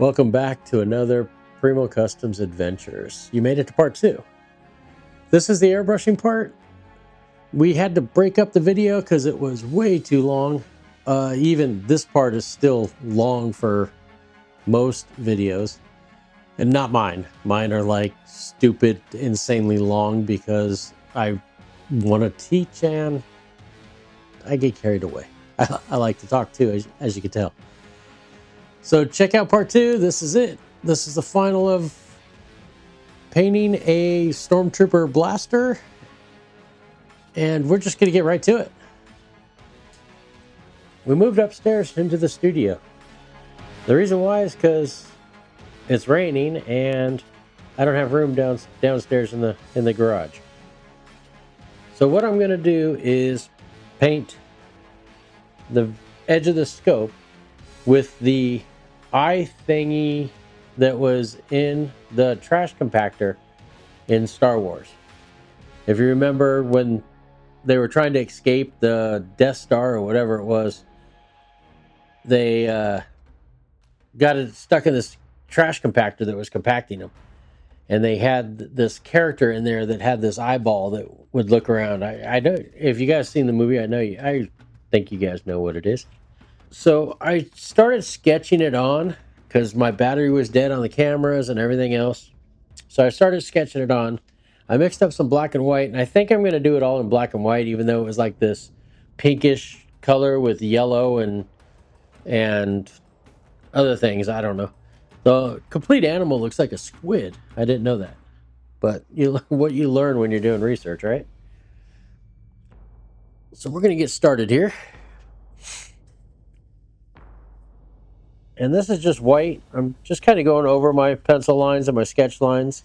Welcome back to another Primo Customs Adventures. You made it to part 2. This is the airbrushing part. We had to break up the video because it was way too long. Even this part is still long for most videos. And not mine. Mine are like stupid, insanely long because I want to teach and I get carried away. I like to talk too, as you can tell. So check out part 2. This is it. This is the final of painting a Stormtrooper blaster, and we're just going to get right to it. We moved upstairs into the studio. The reason why is because it's raining and I don't have room downstairs in the garage. So what I'm going to do is paint the edge of the scope with the eye thingy that was in the trash compactor in Star Wars. If you remember when they were trying to escape the Death Star or whatever it was, they got it stuck in this trash compactor that was compacting them. And they had this character in there that had this eyeball that would look around. I know, if you guys seen the movie, I think you guys know what it is. So I started sketching it on because my battery was dead on the cameras and everything else. So I started sketching it on. I mixed up some black and white, and I think I'm going to do it all in black and white, even though it was like this pinkish color with yellow and other things. I don't know. The complete animal looks like a squid. I didn't know that, but what you learn when you're doing research, right? So we're going to get started here. And this is just white. I'm just kind of going over my pencil lines and my sketch lines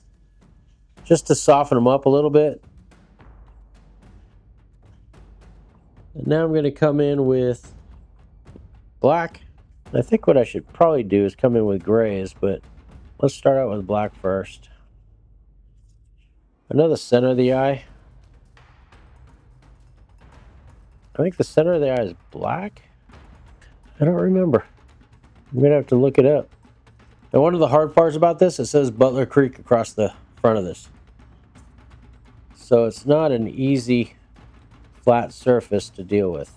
just to soften them up a little bit. And now I'm going to come in with black. I think what I should probably do is come in with grays, but let's start out with black first. I know the center of the eye. I think the center of the eye is black. I don't remember. I'm going to have to look it up. And one of the hard parts about this, it says Butler Creek across the front of this. So it's not an easy flat surface to deal with.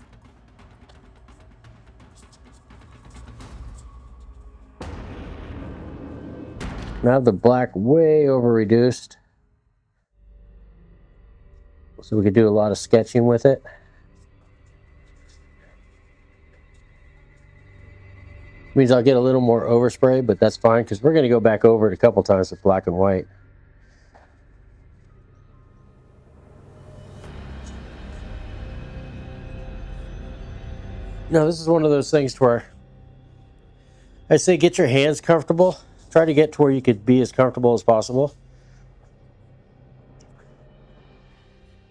Now the black way over reduced, so we could do a lot of sketching with it. Means I'll get a little more overspray, but that's fine because we're going to go back over it a couple times with black and white. Now this is one of those things where I say get your hands comfortable. Try to get to where you could be as comfortable as possible.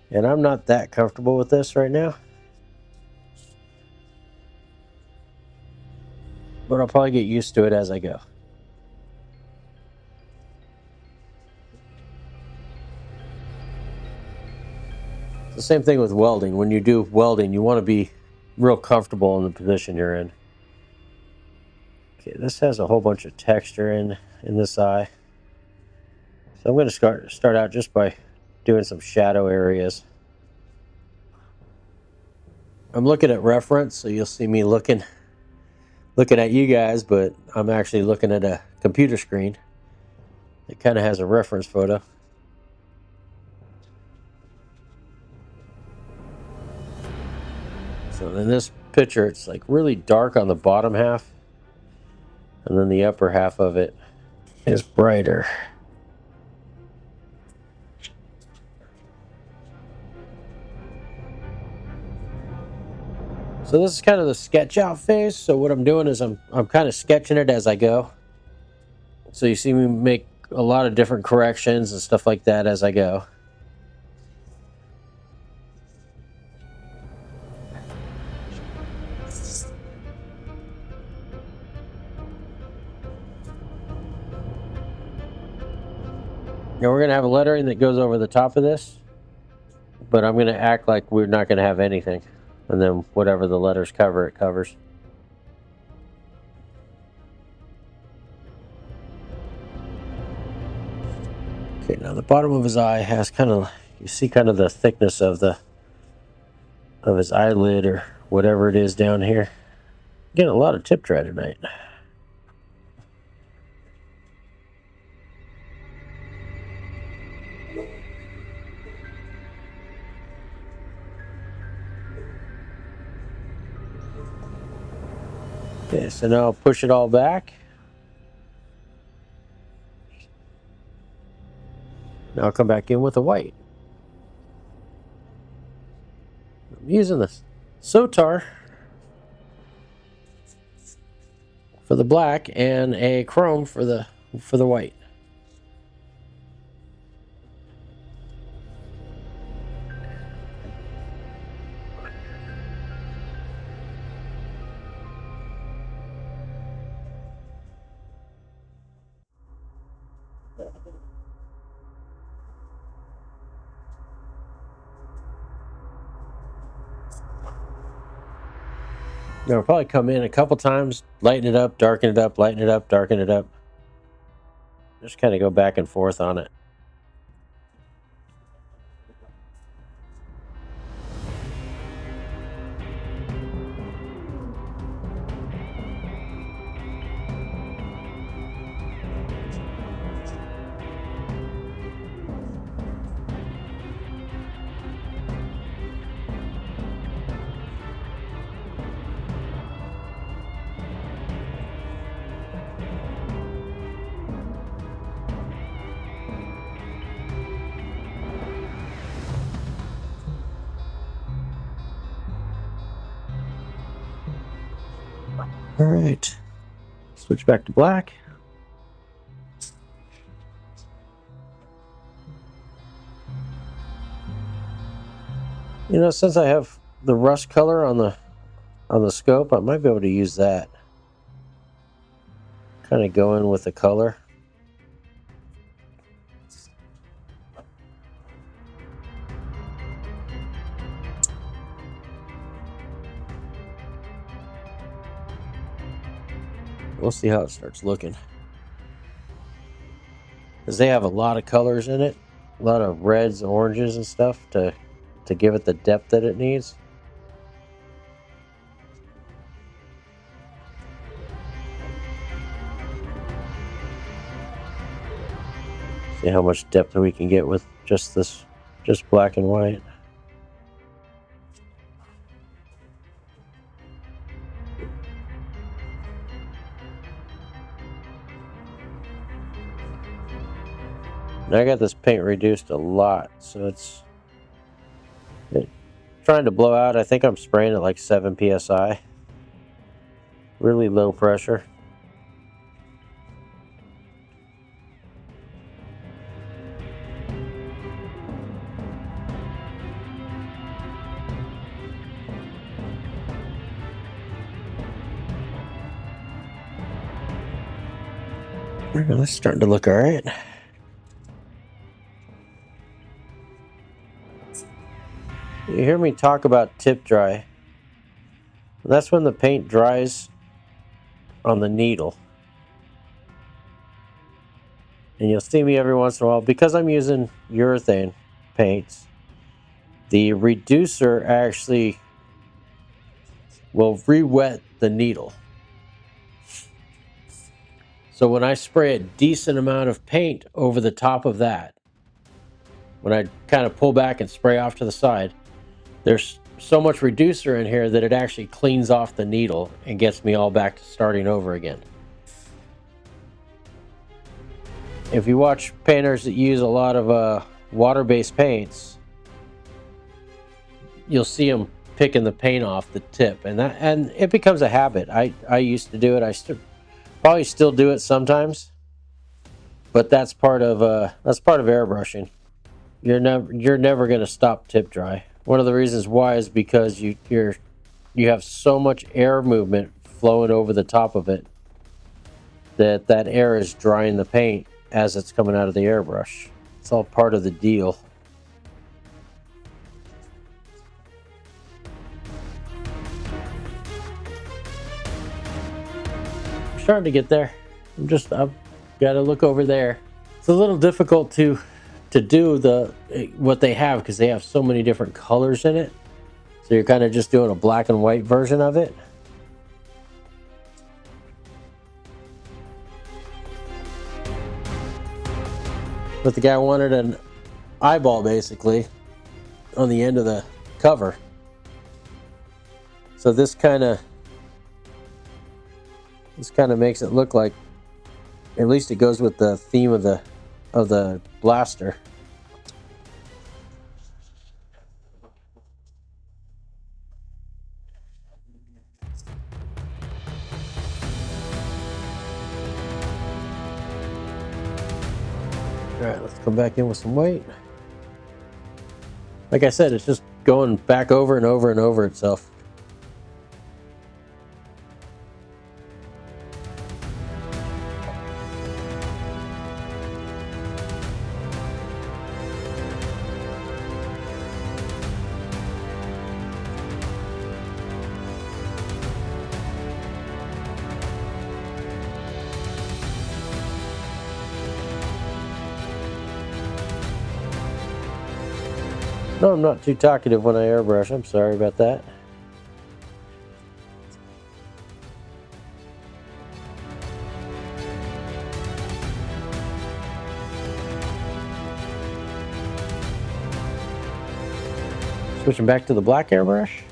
And I'm not that comfortable with this right now, but I'll probably get used to it as I go. It's the same thing with welding. When you do welding, you want to be real comfortable in the position you're in. Okay, this has a whole bunch of texture in this eye. So I'm going to start out just by doing some shadow areas. I'm looking at reference, so you'll see me looking at you guys, but I'm actually looking at a computer screen. It kind of has a reference photo. So in this picture, it's like really dark on the bottom half, and then the upper half of it is brighter. So this is kind of the sketch out phase. So what I'm doing is I'm kind of sketching it as I go. So you see me make a lot of different corrections and stuff like that as I go. Now we're going to have a lettering that goes over the top of this, but I'm going to act like we're not going to have anything. And then whatever the letters cover, it covers. Okay, now the bottom of his eye has kind of, you see kind of the thickness of his eyelid or whatever it is down here. Getting a lot of tip dry tonight. Okay, so now I'll push it all back. Now I'll come back in with the white. I'm using the Sotar for the black and a chrome for the white. Now I'll probably come in a couple times, lighten it up, darken it up, lighten it up, darken it up. Just kind of go back and forth on it. All right, switch back to black. You know, since I have the rust color on the scope, I might be able to use that. Kind of go in with the color. We'll see how it starts looking. Because they have a lot of colors in it, a lot of reds, oranges, and stuff to give it the depth that it needs. See how much depth we can get with just black and white. Now I got this paint reduced a lot, so it's trying to blow out. I think I'm spraying at like 7 psi. Really low pressure. That's starting to look all right. You hear me talk about tip dry. That's when the paint dries on the needle. And you'll see me every once in a while, because I'm using urethane paints, the reducer actually will re-wet the needle. So when I spray a decent amount of paint over the top of that, when I kind of pull back and spray off to the side, there's so much reducer in here that it actually cleans off the needle and gets me all back to starting over again. If you watch painters that use a lot of water-based paints, you'll see them picking the paint off the tip, and it becomes a habit. I used to do it. I probably still do it sometimes, but that's part of airbrushing. You're never going to stop tip dry. One of the reasons why is because you have so much air movement flowing over the top of it that air is drying the paint as it's coming out of the airbrush. It's all part of the deal. I'm starting to get there. I've got to look over there. It's a little difficult to to do what they have, because they have so many different colors in it. So you're kind of just doing a black and white version of it. But the guy wanted an eyeball basically on the end of the cover. So this kind of makes it look like, at least it goes with the theme of the blaster. All right, let's come back in with some white. Like I said, it's just going back over and over and over itself. No, I'm not too talkative when I airbrush. I'm sorry about that. Switching back to the black airbrush.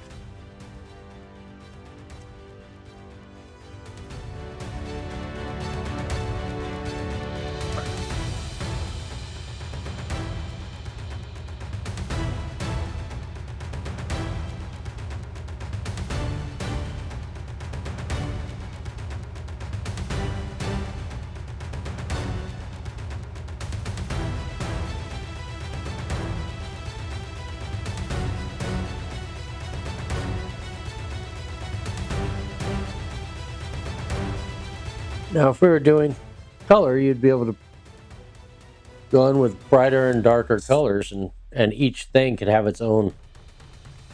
Now, if we were doing color, you'd be able to go in with brighter and darker colors, and each thing could have its own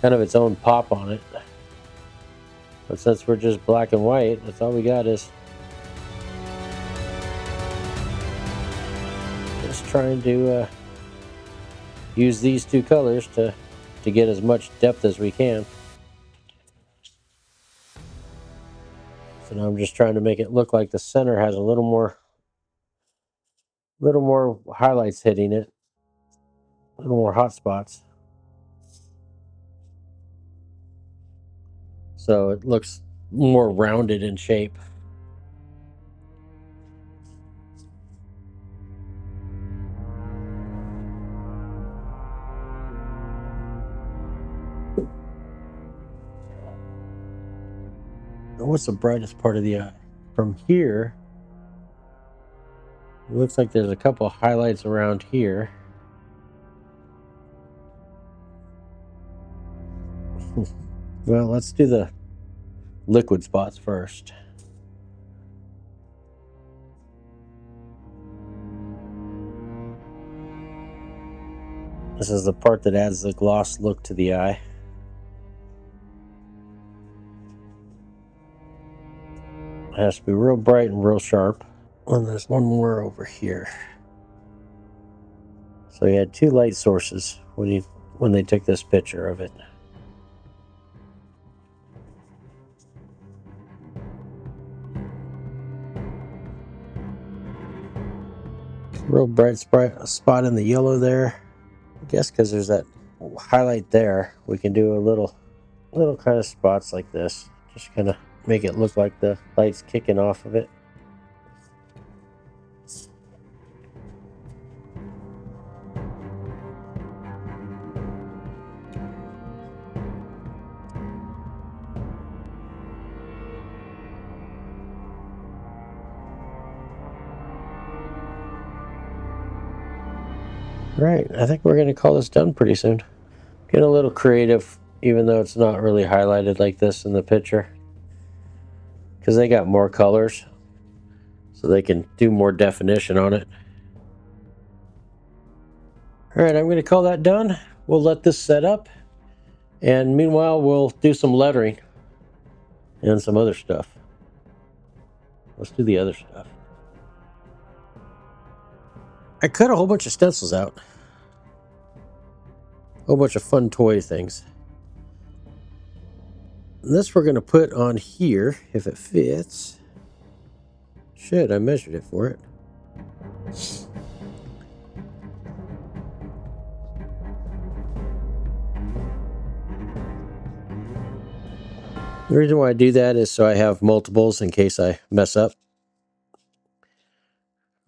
its own pop on it. But since we're just black and white, that's all we got is just trying to use these two colors to get as much depth as we can. So now I'm just trying to make it look like the center has a little more highlights hitting it, a little more hot spots. So it looks more rounded in shape. What's the brightest part of the eye? From here, it looks like there's a couple of highlights around here. Well, let's do the liquid spots first. This is the part that adds the gloss look to the eye. It has to be real bright and real sharp. And there's one more over here. So you had two light sources when they took this picture of it. Real bright spot in the yellow there. I guess because there's that highlight there, we can do a little kind of spots like this. Just kind of make it look like the light's kicking off of it. Right, I think we're going to call this done pretty soon. Get a little creative, even though it's not really highlighted like this in the picture, because they got more colors, so they can do more definition on it. All right, I'm going to call that done. We'll let this set up, and meanwhile we'll do some lettering and some other stuff. Let's do the other stuff. I cut a whole bunch of stencils out. whole bunch of fun toy things. And this we're going to put on here if it fits. Shit, I measured it for it. The reason why I do that is so I have multiples in case I mess up.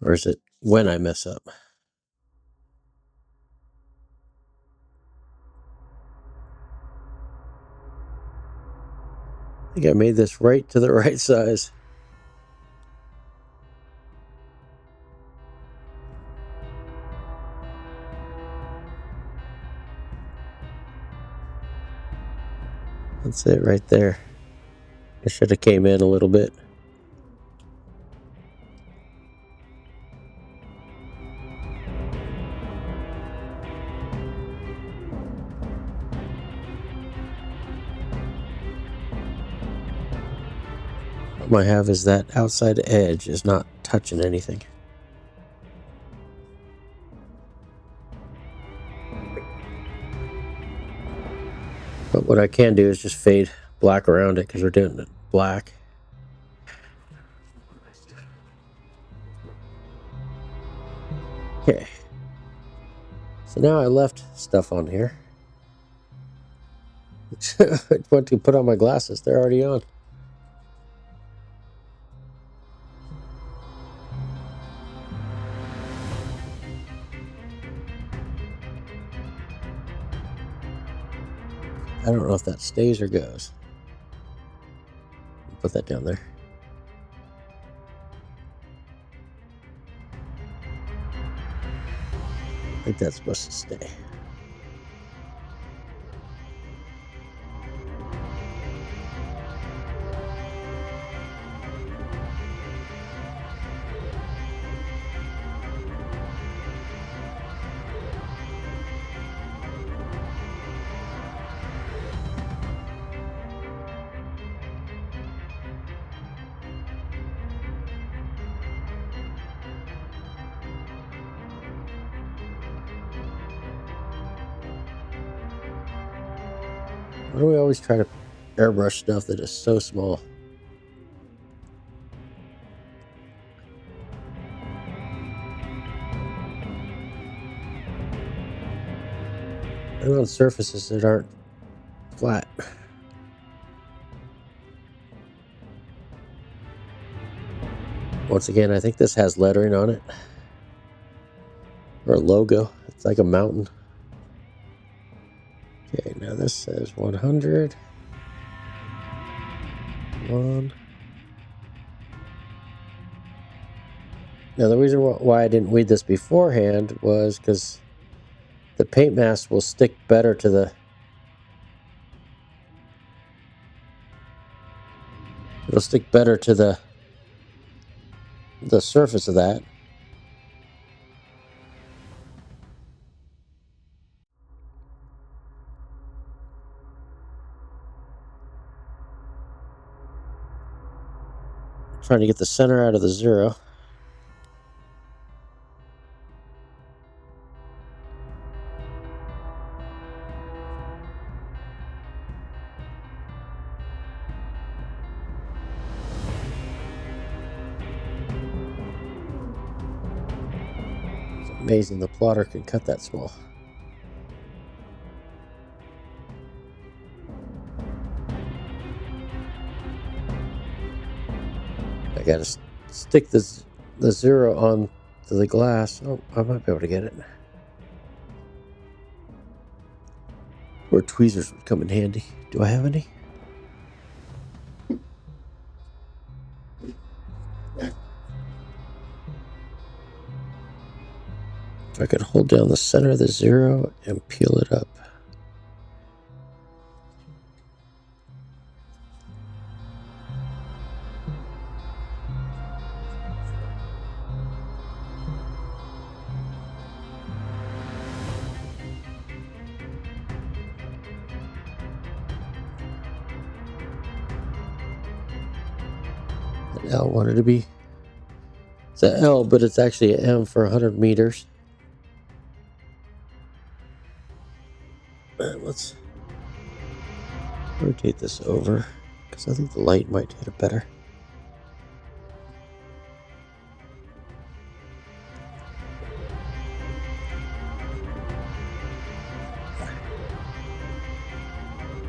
Or is it when I mess up? I think I made this right to the right size. That's it right there. I should have came in a little bit. What I have is that outside edge is not touching anything. But what I can do is just fade black around it because we're doing it black. Okay. So now I left stuff on here. I went to put on my glasses. They're already on. I don't know if that stays or goes. Put that down there. I think that's supposed to stay. Why do we always try to airbrush stuff that is so small? And on surfaces that aren't flat. Once again, I think this has lettering on it. Or a logo. It's like a mountain. Okay, now this says 100. 1. Now the reason why I didn't weed this beforehand was because the paint mask will stick better to the... It'll stick better to the surface of that. Trying to get the center out of the 0. It's amazing the plotter can cut that small. I gotta stick the 0 on to the glass. Oh, I might be able to get it. Or tweezers would come in handy. Do I have any? If I could hold down the center of the 0 and peel it up. L wanted to be... It's an L, but it's actually an M for 100 meters. Let's rotate this over because I think the light might hit it better.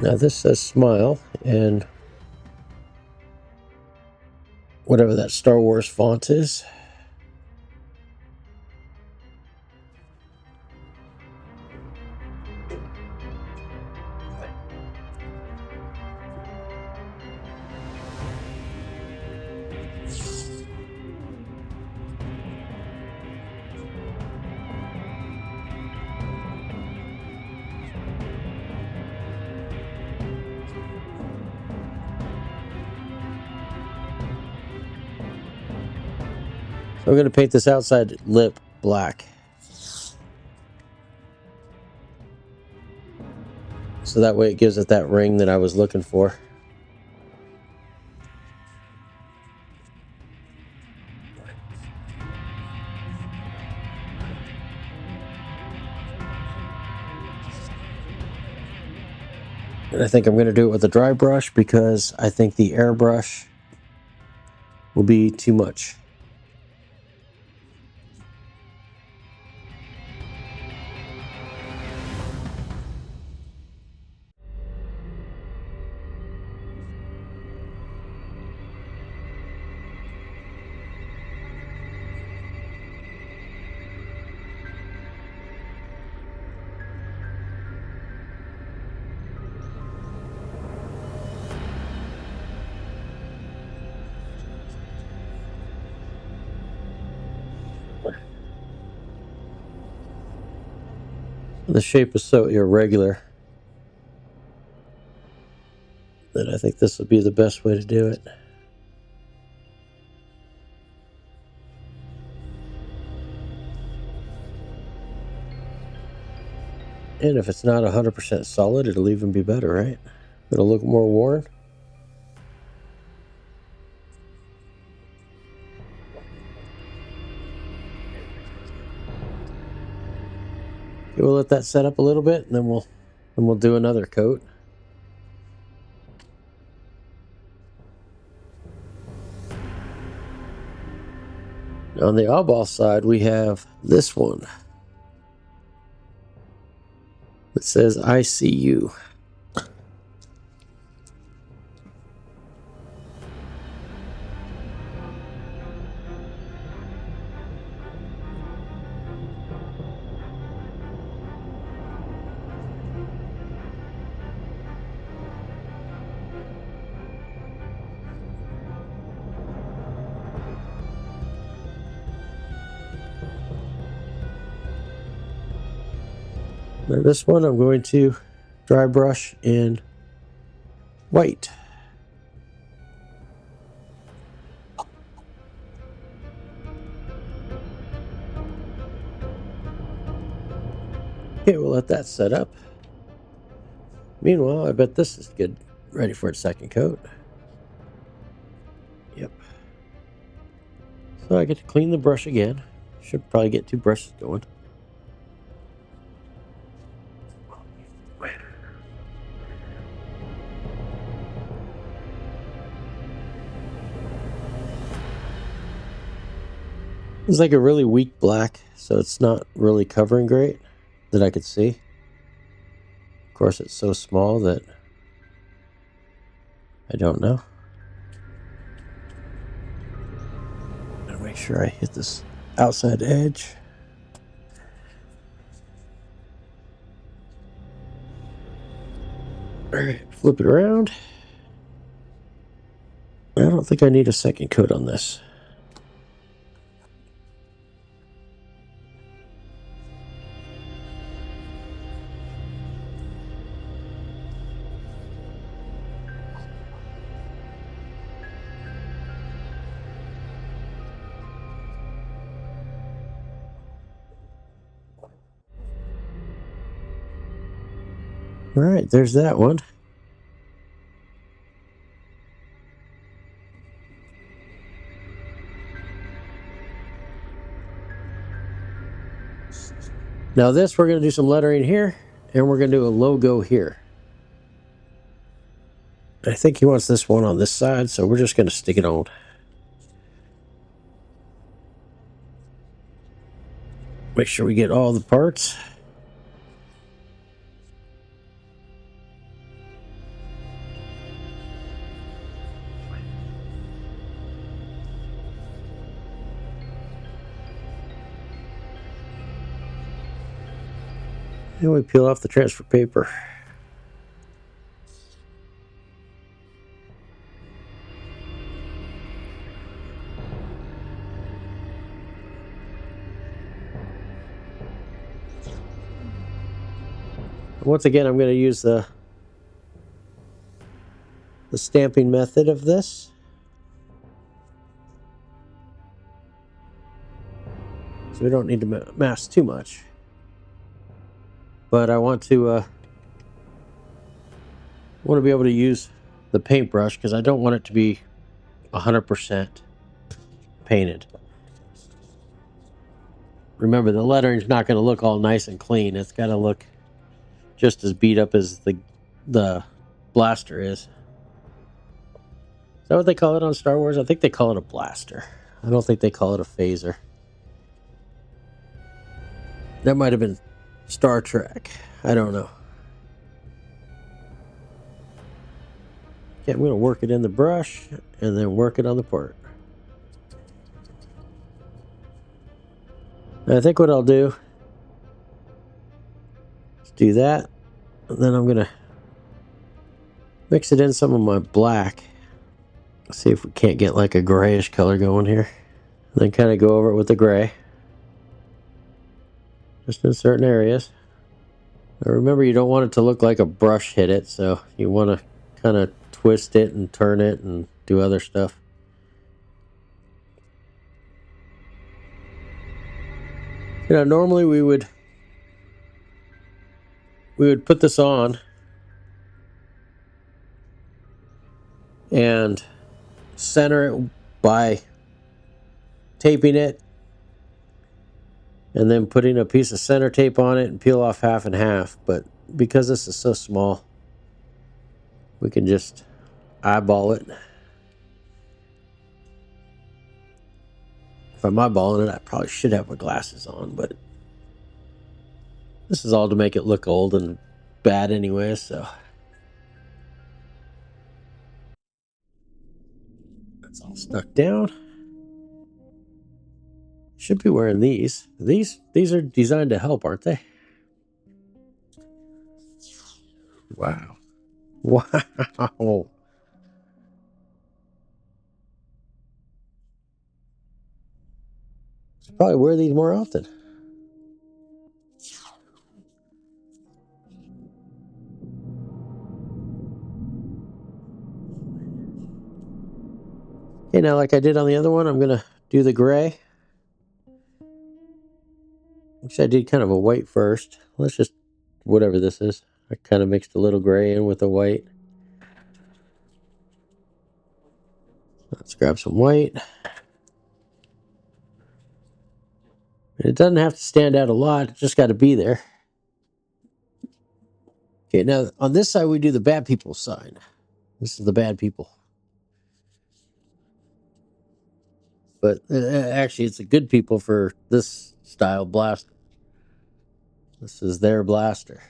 Now this says smile, and whatever that Star Wars font is. I'm going to paint this outside lip black. So that way it gives it that ring that I was looking for. And I think I'm going to do it with a dry brush because I think the airbrush will be too much. The shape is so irregular that I think this would be the best way to do it. And if it's not 100% solid, it'll even be better, right? It'll look more worn. Okay, we'll let that set up a little bit, and then we'll do another coat. On the eyeball side, we have this one. It says, I see you. Now this one I'm going to dry brush in white. Okay, we'll let that set up. Meanwhile, I bet this is good, ready for its second coat. Yep. So I get to clean the brush again. Should probably get 2 brushes going. It's like a really weak black, so it's not really covering great that I could see. Of course, it's so small that I don't know. Gotta make sure I hit this outside edge. Alright, flip it around. I don't think I need a second coat on this. Alright, there's that one. Now this, we're going to do some lettering here. And we're going to do a logo here. I think he wants this one on this side, so we're just going to stick it on. Make sure we get all the parts. And we peel off the transfer paper. Once again, I'm going to use the stamping method of this. So we don't need to mask too much. But I want to be able to use the paintbrush because I don't want it to be 100% painted. Remember, the lettering's not going to look all nice and clean. It's got to look just as beat up as the blaster is. Is that what they call it on Star Wars? I think they call it a blaster. I don't think they call it a phaser. That might have been Star Trek. I don't know. Okay, I'm going to work it in the brush and then work it on the part. And I think what I'll do is do that. And then I'm going to mix it in some of my black. See if we can't get like a grayish color going here. And then kind of go over it with the gray. Just in certain areas. Now remember, you don't want it to look like a brush hit it, so you want to kind of twist it and turn it and do other stuff. You know, normally we would put this on and center it by taping it and then putting a piece of center tape on it and peel off half and half. But because this is so small, we can just eyeball it. If I'm eyeballing it, I probably should have my glasses on, but this is all to make it look old and bad anyway, so that's all stuck down. Should be wearing these. These are designed to help, aren't they? Wow. Wow. Should probably wear these more often. Okay, now like I did on the other one, I'm gonna do the gray. Actually, I did kind of a white first. Let's just, whatever this is. I kind of mixed a little gray in with the white. Let's grab some white. It doesn't have to stand out a lot. It just got to be there. Okay, now on this side, we do the bad people sign. This is the bad people. But actually, it's the good people for this style blaster. This is their blaster.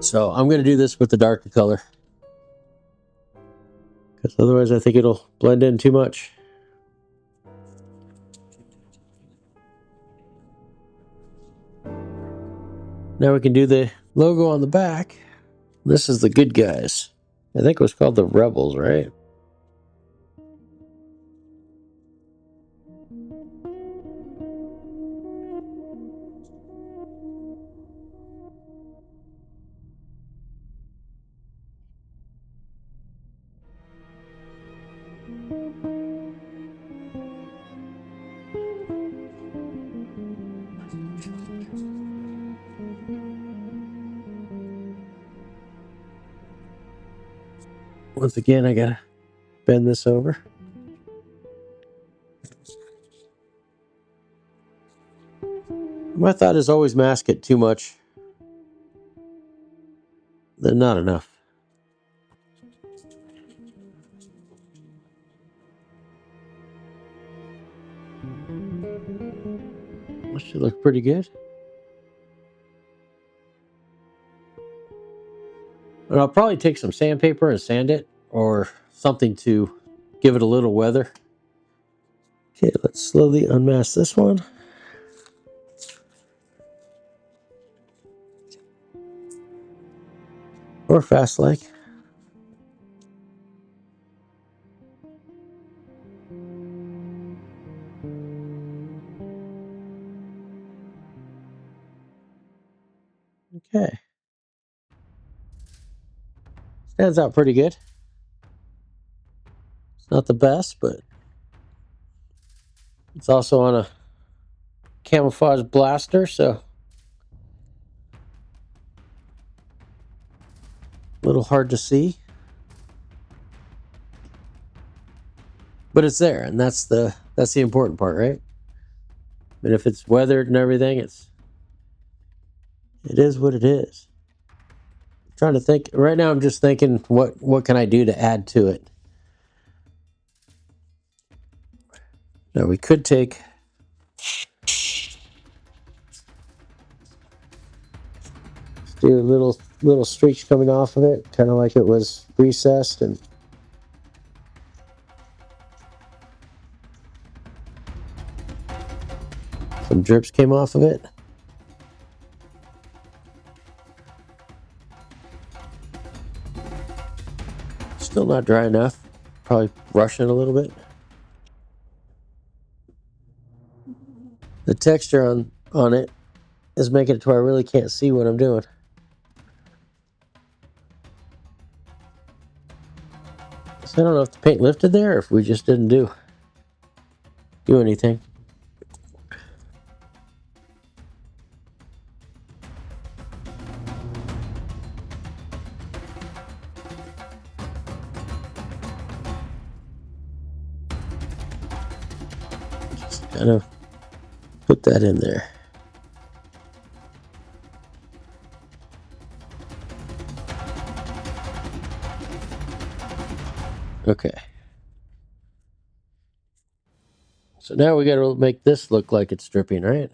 So I'm going to do this with the darker color, because otherwise I think it'll blend in too much. Now we can do the logo on the back. This is the good guys. I think it was called the Rebels, right? Once again, I gotta bend this over. My thought is always mask it too much, then not enough. This should look pretty good. And I'll probably take some sandpaper and sand it, or something to give it a little weather. Okay, let's slowly unmask this one. Or fast like. Okay. Stands out pretty good. It's not the best, but it's also on a camouflage blaster, so a little hard to see. But it's there, and that's the important part, right? And if it's weathered and everything, it is what it is. I'm trying to think right now. I'm just thinking, what can I do to add to it? Now we could take do little streaks coming off of it, kind of like it was recessed, and some drips came off of it. Still not dry enough. Probably brush it a little bit. The texture on it is making it to where I really can't see what I'm doing. So I don't know if the paint lifted there or if we just didn't do anything. Just kind of put that in there. Okay. So now we got to make this look like it's dripping, right?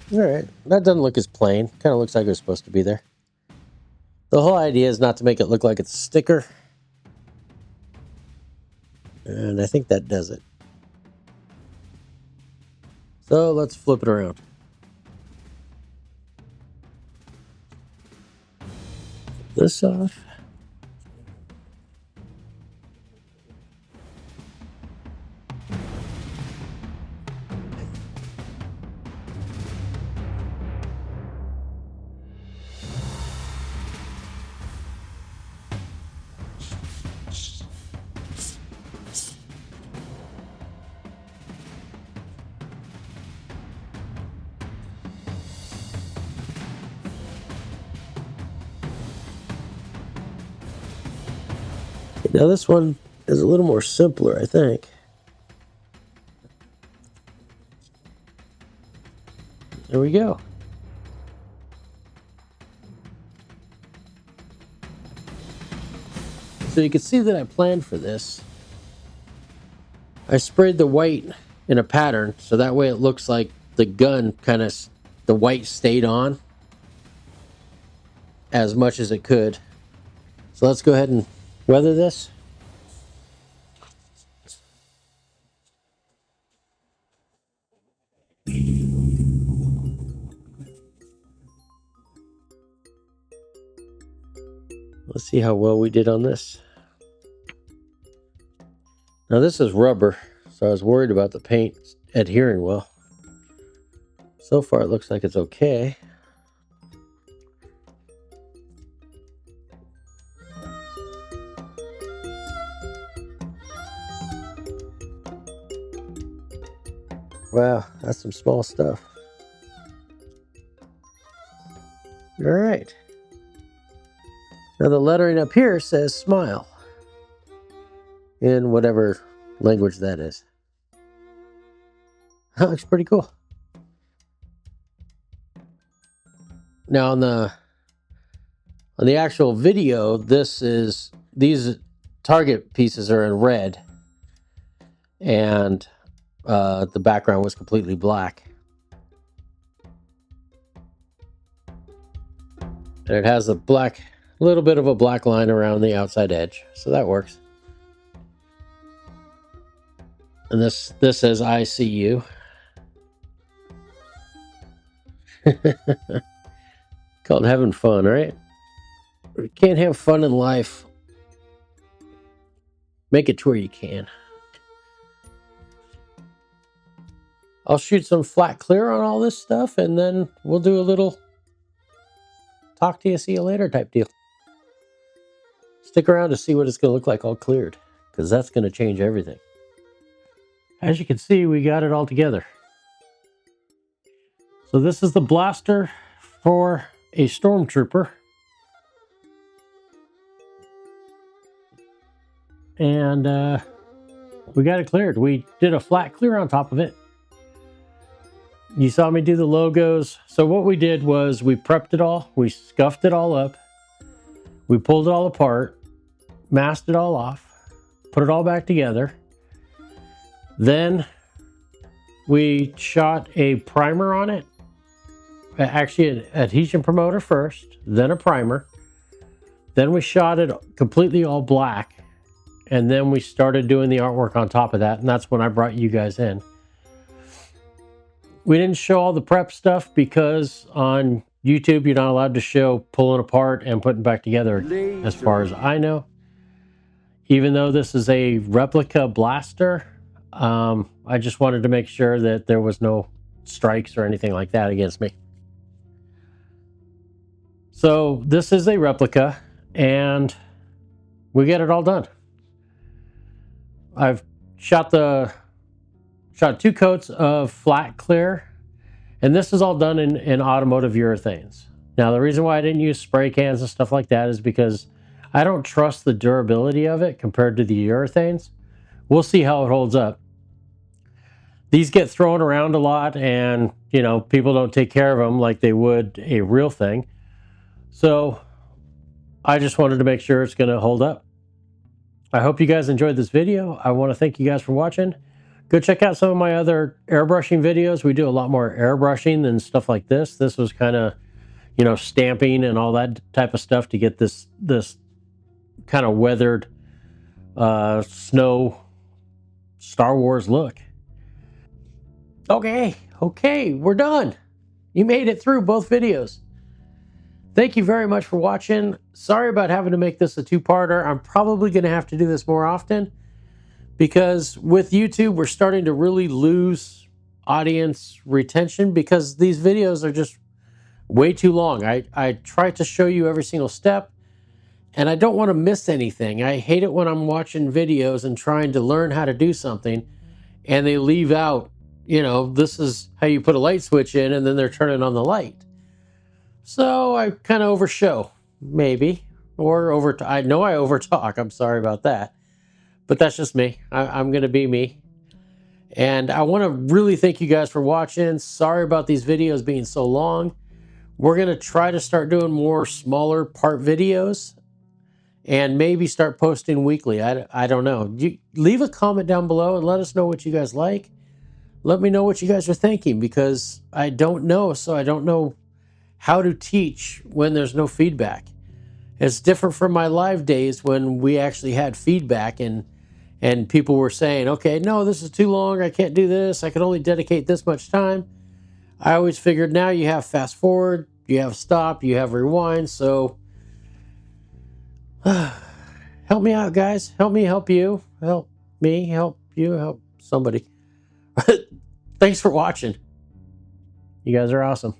All right, that doesn't look as plain. Kind of looks like it was supposed to be there. The whole idea is not to make it look like it's a sticker. And I think that does it. So let's flip it around. This off. Now this one is a little more simpler, I think. There we go. So you can see that I planned for this. I sprayed the white in a pattern, so that way it looks like the gun the white stayed on as much as it could. So let's go ahead and weather this. Let's see how well we did on this. Now this is rubber, so I was worried about the paint adhering well. So far it looks like it's okay. Wow, that's some small stuff. All right. Now the lettering up here says smile in whatever language that is. That looks pretty cool. Now on the actual video, these target pieces are in red, and the background was completely black. And it has a little bit of a black line around the outside edge, so that works. And this says I see you. Called having fun, right? You can't have fun in life. Make it to where you can. I'll shoot some flat clear on all this stuff, and then we'll do a little talk to you, see you later type deal. Stick around to see what it's going to look like all cleared, because that's going to change everything. As you can see, we got it all together. So this is the blaster for a Stormtrooper. And we got it cleared. We did a flat clear on top of it. You saw me do the logos. So what we did was we prepped it all. We scuffed it all up. We pulled it all apart, masked it all off, put it all back together. Then we shot a primer on it. Actually, an adhesion promoter first, then a primer. Then we shot it completely all black. And then we started doing the artwork on top of that. And that's when I brought you guys in. We didn't show all the prep stuff because on YouTube, you're not allowed to show pulling apart and putting back together, as far as I know. Even though this is a replica blaster, I just wanted to make sure that there was no strikes or anything like that against me. So this is a replica, and we get it all done. I've shot 2 coats of flat clear, and this is all done in automotive urethanes. Now, the reason why I didn't use spray cans and stuff like that is because I don't trust the durability of it compared to the urethanes. We'll see how it holds up. These get thrown around a lot, and you know, people don't take care of them like they would a real thing. So I just wanted to make sure it's going to hold up. I hope you guys enjoyed this video. I want to thank you guys for watching. Go check out some of my other airbrushing videos. We do a lot more airbrushing than stuff like this. This was kind of, you know, stamping and all that type of stuff to get this kind of weathered snow Star Wars look. Okay, we're done. You made it through both videos. Thank you very much for watching. Sorry about having to make this a 2-parter. I'm probably going to have to do this more often because with YouTube, we're starting to really lose audience retention because these videos are just way too long. I try to show you every single step, and I don't want to miss anything. I hate it when I'm watching videos and trying to learn how to do something, and they leave out, you know, this is how you put a light switch in, and then they're turning on the light. So I kind of overshow, maybe, or I know I overtalk. I'm sorry about that, but that's just me. I'm going to be me. And I want to really thank you guys for watching. Sorry about these videos being so long. We're going to try to start doing more smaller part videos and maybe start posting weekly. I don't know. You leave a comment down below and let us know what you guys like. Let me know what you guys are thinking because I don't know. So I don't know how to teach when there's no feedback. It's different from my live days when we actually had feedback and people were saying, okay, no, this is too long. I can't do this. I can only dedicate this much time. I always figured now you have fast forward, you have stop, you have rewind. So help me out, guys. Help me help you. Help me help you. Help somebody. Thanks for watching. You guys are awesome.